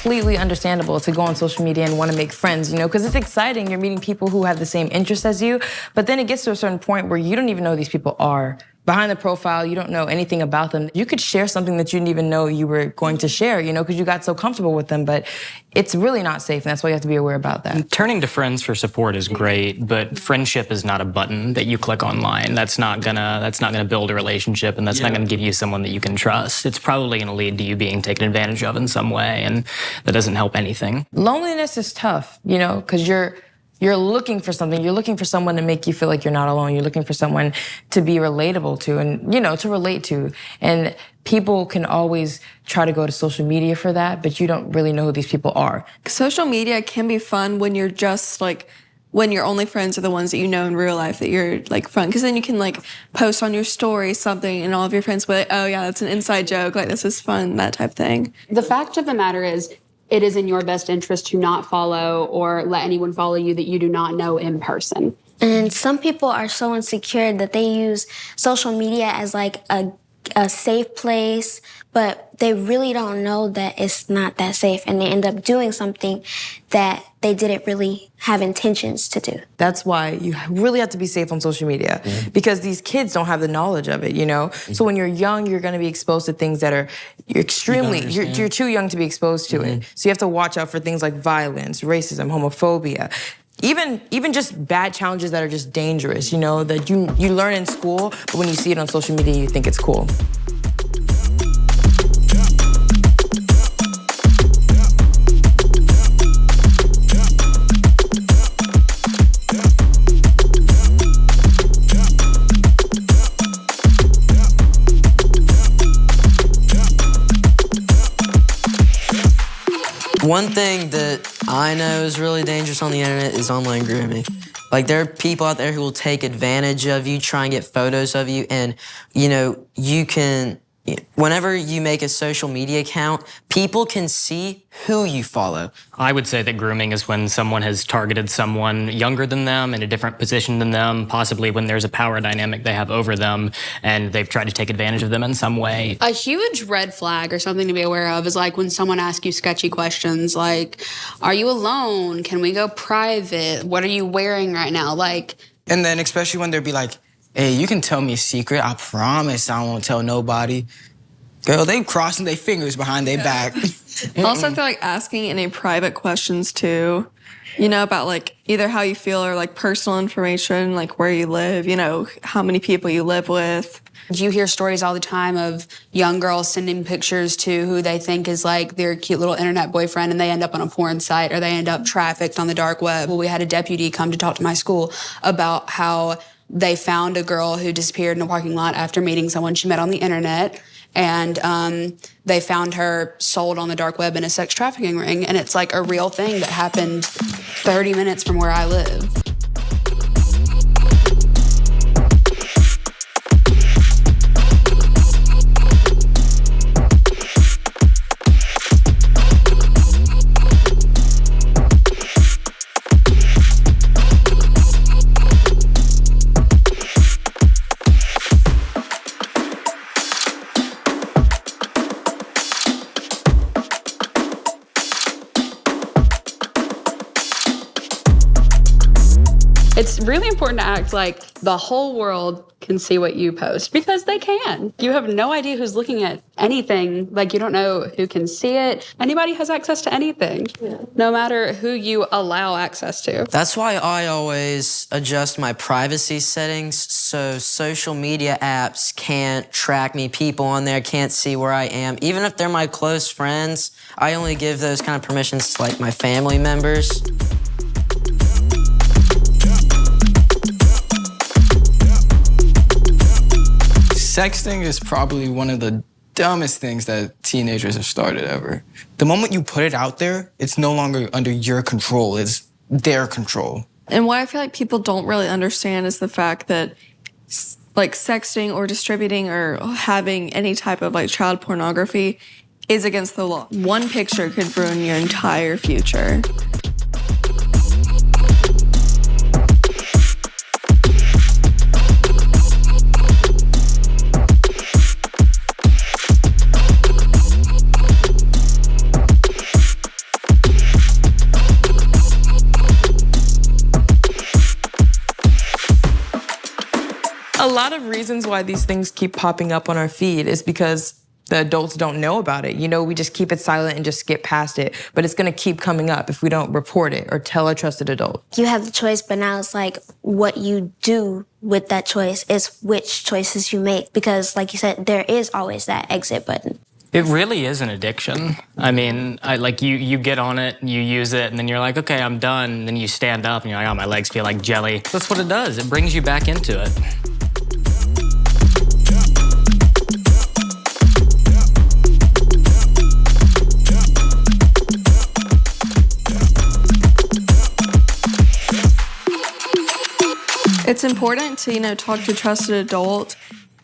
completely understandable to go on social media and want to make friends, you know, because it's exciting. You're meeting people who have the same interests as you, but then it gets to a certain point where you don't even know who these people are. Behind the profile, you don't know anything about them. You could share something that you didn't even know you were going to share, you know, because you got so comfortable with them, but it's really not safe, and that's why you have to be aware about that. Turning to friends for support is great, but friendship is not a button that you click online. That's not gonna build a relationship, and that's not gonna give you someone that you can trust. It's probably gonna lead to you being taken advantage of in some way, and that doesn't help anything. Loneliness is tough, you know, because you're looking for something. You're looking for someone to make you feel like you're not alone. You're looking for someone to be relatable to and, you know, to relate to. And people can always try to go to social media for that, but you don't really know who these people are. Social media can be fun when you're just like, when your only friends are the ones that you know in real life that you're like fun. Because then you can like post on your story something and all of your friends will be like, oh yeah, that's an inside joke. Like, this is fun, that type thing. The fact of the matter is, it is in your best interest to not follow or let anyone follow you that you do not know in person. And some people are so insecure that they use social media as like a safe place, but they really don't know that it's not that safe, and they end up doing something that they didn't really have intentions to do. That's why you really have to be safe on social media, because these kids don't have the knowledge of it, you know? So when you're young, you're gonna be exposed to things that are you're too young to be exposed to it. So you have to watch out for things like violence, racism, homophobia, even just bad challenges that are just dangerous, you know, that you learn in school, but when you see it on social media, you think it's cool. One thing that I know is really dangerous on the internet is online grooming. Like, there are people out there who will take advantage of you, try and get photos of you, and, you know, you can, whenever you make a social media account, people can see who you follow. I would say that grooming is when someone has targeted someone younger than them, in a different position than them, possibly when there's a power dynamic they have over them, and they've tried to take advantage of them in some way. A huge red flag or something to be aware of is like when someone asks you sketchy questions like, are you alone? Can we go private? What are you wearing right now? Like, and then especially when they'll be like, hey, you can tell me a secret. I promise I won't tell nobody. Girl, they crossing their fingers behind their back. Also, I feel like asking any private questions too, you know, about like either how you feel or like personal information, like where you live, you know, how many people you live with. You hear stories all the time of young girls sending pictures to who they think is like their cute little internet boyfriend, and they end up on a porn site or they end up trafficked on the dark web. Well, we had a deputy come to talk to my school about how they found a girl who disappeared in a parking lot after meeting someone she met on the internet. And they found her sold on the dark web in a sex trafficking ring. And it's like a real thing that happened 30 minutes from where I live. It's really important to act like the whole world can see what you post, because they can. You have no idea who's looking at anything. Like, you don't know who can see it. Anybody has access to anything, no matter who you allow access to. That's why I always adjust my privacy settings so social media apps can't track me. People on there can't see where I am. Even if they're my close friends, I only give those kind of permissions to like my family members. Sexting is probably one of the dumbest things that teenagers have started ever. The moment you put it out there, it's no longer under your control, it's their control. And what I feel like people don't really understand is the fact that like sexting or distributing or having any type of like child pornography is against the law. One picture could ruin your entire future. A lot of reasons why these things keep popping up on our feed is because the adults don't know about it. You know, we just keep it silent and just skip past it. But it's gonna keep coming up if we don't report it or tell a trusted adult. You have the choice, but now it's like what you do with that choice is which choices you make. Because like you said, there is always that exit button. It really is an addiction. I mean, you get on it, you use it, and then you're like, okay, I'm done. And then you stand up and you're like, oh, my legs feel like jelly. That's what it does. It brings you back into it. It's important to, talk to a trusted adult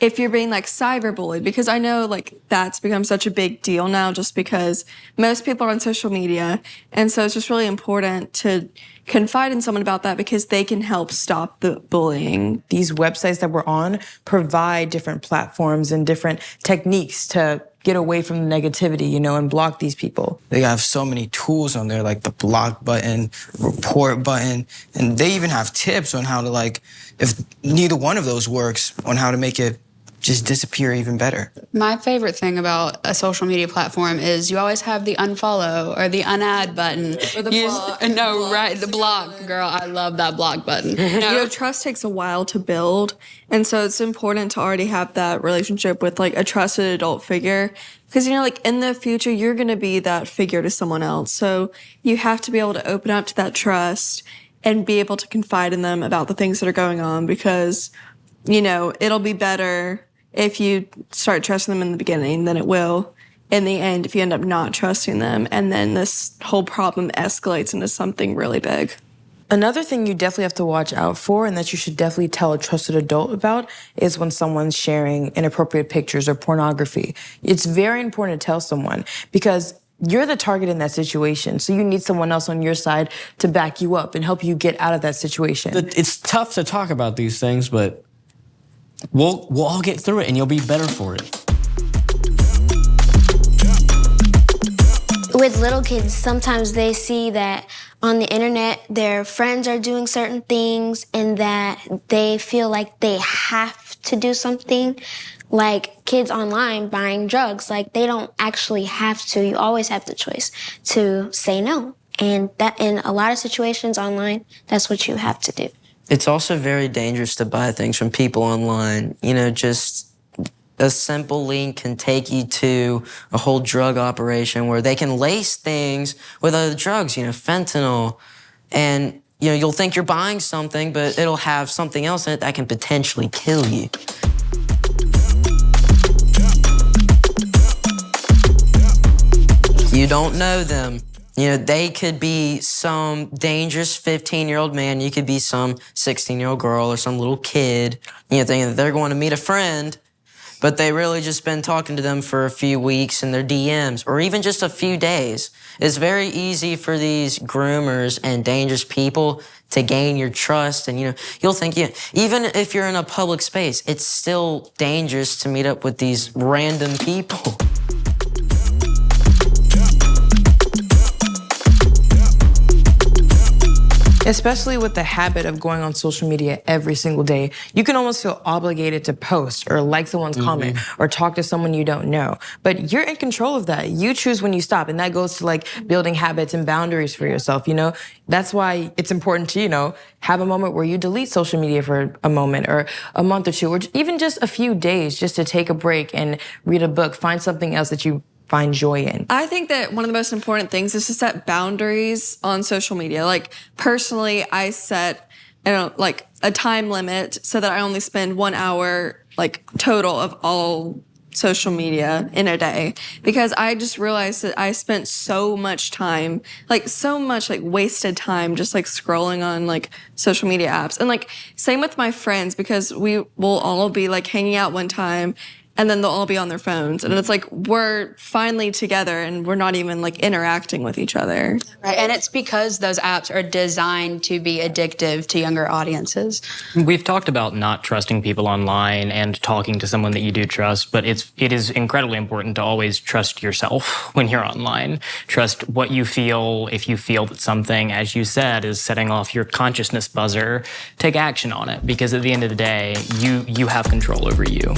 if you're being like cyberbullied, because I know like that's become such a big deal now just because most people are on social media. And so it's just really important to confide in someone about that because they can help stop the bullying. These websites that we're on provide different platforms and different techniques to get away from the negativity, and block these people. They have so many tools on there, like the block button, report button, and they even have tips on how to, like, if neither one of those works, on how to make it just disappear even better. My favorite thing about a social media platform is you always have the unfollow or the unadd button. Or the block. No, right, the block. Girl, I love that block button. Trust takes a while to build. And so it's important to already have that relationship with like a trusted adult figure. Because, like in the future, you're going to be that figure to someone else. So you have to be able to open up to that trust and be able to confide in them about the things that are going on because, it'll be better if you start trusting them in the beginning than it will in the end if you end up not trusting them. And then this whole problem escalates into something really big. Another thing you definitely have to watch out for and that you should definitely tell a trusted adult about is when someone's sharing inappropriate pictures or pornography. It's very important to tell someone because you're the target in that situation. So you need someone else on your side to back you up and help you get out of that situation. It's tough to talk about these things, but we'll all get through it and you'll be better for it. With little kids, sometimes they see that on the internet their friends are doing certain things and that they feel like they have to do something. Like kids online buying drugs, like they don't actually have to. You always have the choice to say no. And that in a lot of situations online, that's what you have to do. It's also very dangerous to buy things from people online. Just a simple link can take you to a whole drug operation where they can lace things with other drugs, fentanyl. And, you'll think you're buying something, but it'll have something else in it that can potentially kill you. You don't know them. They could be some dangerous 15-year-old man. You could be some 16-year-old girl or some little kid, thinking that they're going to meet a friend, but they really just been talking to them for a few weeks in their DMs or even just a few days. It's very easy for these groomers and dangerous people to gain your trust. And, you'll think, even if you're in a public space, it's still dangerous to meet up with these random people. Especially with the habit of going on social media every single day, you can almost feel obligated to post or like someone's comment or talk to someone you don't know. But you're in control of that. You choose when you stop, and that goes to like building habits and boundaries for yourself, That's why it's important to, have a moment where you delete social media for a moment or a month or two, or even just a few days just to take a break and read a book, find something else that you find joy in. I think that one of the most important things is to set boundaries on social media. Like personally, I set a time limit so that I only spend 1 hour total of all social media in a day, because I just realized that I spent so much time, wasted time just scrolling on social media apps. And same with my friends, because we will all be hanging out one time and then they'll all be on their phones. And it's like, we're finally together and we're not even like interacting with each other. Right, and it's because those apps are designed to be addictive to younger audiences. We've talked about not trusting people online and talking to someone that you do trust, but it is incredibly important to always trust yourself when you're online. Trust what you feel. If you feel that something, as you said, is setting off your consciousness buzzer, take action on it, because at the end of the day, you have control over you.